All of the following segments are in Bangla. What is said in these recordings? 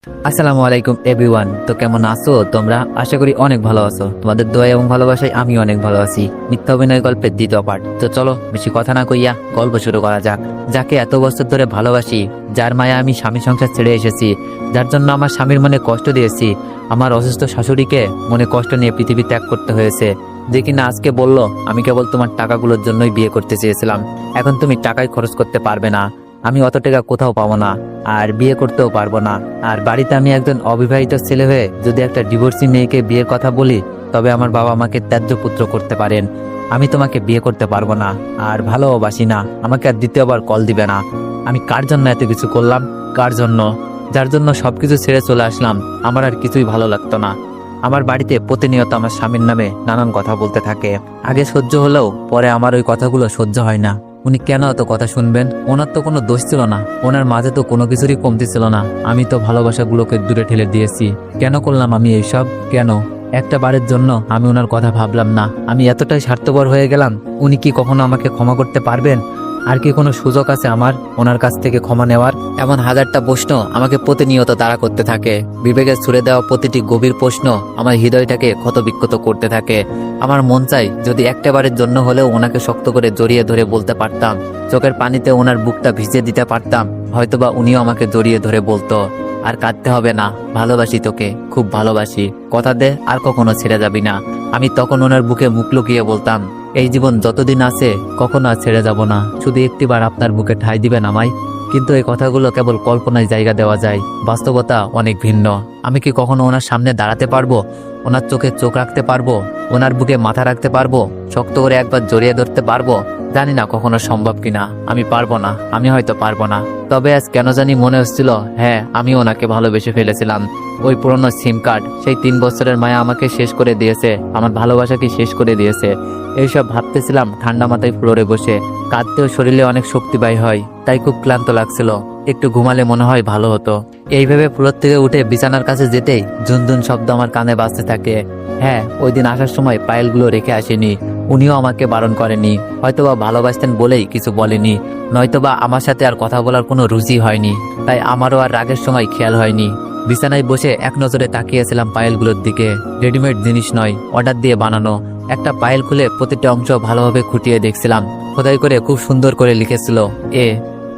আসসালামু আলাইকুম এভরিওয়ান। তো কেমন আছো তোমরা? আশা করি অনেক ভালো আছো। তোমাদের দোয়া এবং ভালোবাসায় আমি অনেক ভালো আছি। মিথ্যা অভিনয় গল্পের দ্বিতীয় পার্ট। তো চলো বেশি কথা না কইয়া গল্প শুরু করা যাক। যাকে এত বছর ধরে ভালোবাসি, যার মায়া আমি স্বামী সংসার ছেড়ে এসেছি, যার জন্য আমার স্বামীর মনে কষ্ট দিয়েছি, আমার অসুস্থ শাশুড়িকে মনে কষ্ট নিয়ে পৃথিবী ত্যাগ করতে হয়েছে, যে কিনা আজকে বললো আমি কেবল তোমার টাকাগুলোর জন্যই বিয়ে করতে চেয়েছিলাম, এখন তুমি টাকাই খরচ করতে পারবে না, আমি অত টাকা কোথাও পাবো না, আর বিয়ে করতেও পারবো না। আর বাড়িতে আমি একজন অবিবাহিত ছেলে হয়ে যদি একটা ডিভোর্সি মেয়েকে বিয়ের কথা বলি, তবে আমার বাবা আমাকে ত্যায্য পুত্র করতে পারেন। আমি তোমাকে বিয়ে করতে পারবো না, আর ভালোবাসি না, আমাকে আর দ্বিতীয়বার কল দিবে না। আমি কার জন্য এত কিছু করলাম? কার জন্য? যার জন্য সবকিছু ছেড়ে চলে আসলাম। আমার আর কিছুই ভালো লাগতো না। আমার বাড়িতে প্রতিনিয়ত আমার স্বামীর নামে নানান কথা বলতে থাকে। আগে সহ্য হলেও পরে আমার ওই কথাগুলো সহ্য হয় না। উনি কেন এত কথা শুনবেন? ওনার তো কোনো দোষ ছিল না, ওনার মাঝে তো কোনো কিছুরই কমতি ছিল না। আমি তো ভালোবাসাগুলোকে দূরে ঠেলে দিয়েছি। কেন করলাম আমি এইসব? কেন? একটা বারের জন্য আমি ওনার কথা ভাবলাম না। আমি এতটাই স্বার্থপর হয়ে গেলাম। উনি কি কখনো আমাকে ক্ষমা করতে পারবেন? আর কি কোনো সুযোগ আছে আমার ওনার কাছ থেকে ক্ষমা নেওয়ার? এমন হাজারটা প্রশ্ন আমাকে প্রতিনিয়ত তাড়া করতে থাকে। বিবেকে ছুড়ে দেওয়া প্রতিটি গভীর প্রশ্ন আমার হৃদয়টাকে ক্ষতবিক্ষত করতে থাকে। আমার মন চাই যদি একটাবারের জন্য হলেও ওনাকে শক্ত করে জড়িয়ে ধরে বলতে পারতাম, চোখের পানিতে ওনার বুকটা ভিজিয়ে দিতে পারতাম, হয়তোবা উনিও আমাকে জড়িয়ে ধরে বলতো, আর কাঁদতে হবে না, ভালোবাসি তোকে, খুব ভালোবাসি, কথা দে আর কখনো ছেড়ে যাবি না। আমি তখন ওনার বুকে মুখ লুকিয়ে বলতাম, এই জীবন যতদিন আছে কখনো আর ছেড়ে যাব না, শুধু একটিবার আপনার বুকে ঠাঁই দিবেন আমায়। কিন্তু এই কথাগুলো কেবল কল্পনায় জায়গা দেওয়া যায়, বাস্তবতা অনেক ভিন্ন। আমি কি কখনো ওনার সামনে দাঁড়াতে পারবো? ওনার চোখে চোখ রাখতে পারবো? ওনার বুকে মাথা রাখতে পারবো? শক্ত করে একবার জড়িয়ে ধরতে পারবো? জানি না কখনো সম্ভব কিনা। আমি পারবো না, আমি হয়তো পারবো না। তবে আজ কেন জানি মনে হচ্ছিল, হ্যাঁ আমি ওনাকে ভালোবেসে ফেলেছিলাম। ওই পুরনো সিম কার্ড, সেই 3 বছরের মায়া আমাকে শেষ করে দিয়েছে, আমার ভালোবাসাকে শেষ করে দিয়েছে। এইসব ভাবতেছিলাম ঠান্ডা মাথায় ফ্লোরে বসে। কাঁদতেও শরীরে অনেক শক্তি ব্যয় হয়, তাই খুব ক্লান্ত লাগছিল। একটু ঘুমালে মনে হয় ভালো হতো। এইভাবে ফ্লোর থেকে উঠে বিছানার কাছে যেতেই ঝুনঝুন শব্দ আমার কানে বাজতে থাকে। হ্যাঁ, ওই দিন আসার সময় পায়েলগুলো রেখে আসেনি। উনিও আমাকে বারণ করেনি, হয়তোবা ভালোবাসতেন বলেই কিছু বলেনি, নয়তোবা আমার সাথে আর কথা বলার কোনো রুচি হয়নি, তাই আমারও আর রাগের সময় খেয়াল হয়নি। বিছানায় বসে এক নজরে তাকিয়েছিলাম পায়েলগুলোর দিকে। রেডিমেড জিনিস নয়, অর্ডার দিয়ে বানানো। একটা পায়েল খুলে প্রতিটা অংশ ভালোভাবে খুঁটিয়ে দেখছিলাম। খোদাই করে খুব সুন্দর করে লিখেছিল এ,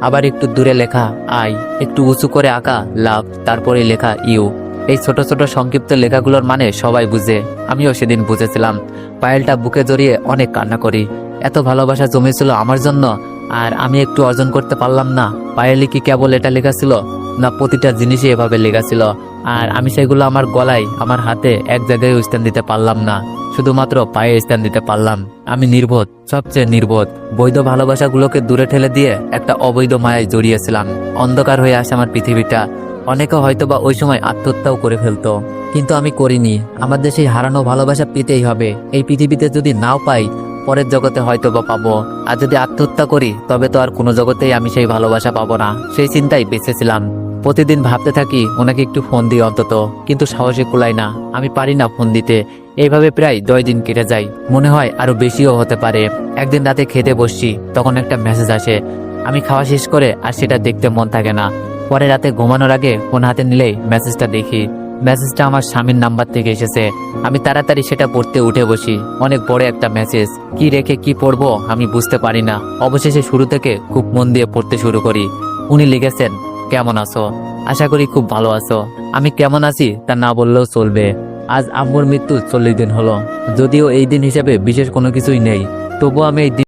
আবার একটু দূরে লেখা আই, একটু উঁচু করে আঁকা লাভ, তারপরে লেখা ইউ। এই ছোট ছোট সংক্ষিপ্ত লেখাগুলোর মানে সবাই বুঝে, আমিও সেদিন বুঝেছিলাম। পায়েলটা বুকে জড়িয়ে অনেক কান্না করি। এত ভালোবাসা জমেছিল আমার জন্য, আর আমি একটু অর্জন করতে পারলাম না। পায়েলি কি কেবল এটা লেখা ছিল, না প্রতিটা জিনিসই এভাবে লেখা ছিল? আর আমি সেগুলো আমার গলায়, আমার হাতে এক জায়গায় স্থান দিতে পারলাম না, শুধুমাত্র পায়ে স্থান দিতে পারলাম। আমি নির্বোধ, সবচেয়ে নির্বোধ। বৈধ ভালোবাসাগুলোকে দূরে ঠেলে দিয়ে একটা অবৈধ মায়ায় জড়িয়েছিলাম। অন্ধকার হয়ে আসে আমার পৃথিবীটা। অনেকে হয়তোবা ওই সময় আত্মহত্যাও করে ফেলতো, কিন্তু আমি করিনি। আমাদের সেই হারানো ভালোবাসা পেতেই হবে। এই পৃথিবীতে যদি নাও পাই, পরের জগতে হয়তোবা পাবো। আর যদি আত্মহত্যা করি, তবে তো আর কোনো জগতেই আমি সেই ভালোবাসা পাবো না। সেই চিন্তাই বেঁচেছিলাম। প্রতিদিন ভাবতে থাকি ওনাকে একটু ফোন দিই অন্তত, কিন্তু সাহসে কুলাই না, আমি পারি না ফোন দিতে। এইভাবে প্রায় 10 দিন কেটে যায়, মনে হয় আরো বেশিও হতে পারে। একদিন রাতে খেতে বসছি, তখন একটা মেসেজ আসে। আমি খাওয়া শেষ করে আর সেটা দেখতে মন থাকে না। পরে রাতে ঘুমানোর আগে ফোন হাতে নিলেই মেসেজটা দেখি। মেসেজটা আমার স্বামীর নাম্বার থেকে এসেছে। আমি তাড়াতাড়ি সেটা পড়তে উঠে বসি। অনেক বড় একটা মেসেজ, কি রেখে কি পড়বো আমি বুঝতে পারি না। অবশেষে শুরু থেকে খুব মন দিয়ে পড়তে শুরু করি। উনি লিখেছেন, কেমন আছো? আশা করি খুব ভালো আছো। আমি কেমন আছি তা না বললেও চলবে। আজ আম্মুর মৃত্যু 40 দিন হলো। যদিও এই দিন হিসেবে বিশেষ কোনো কিছুই নেই, তবুও আমি এই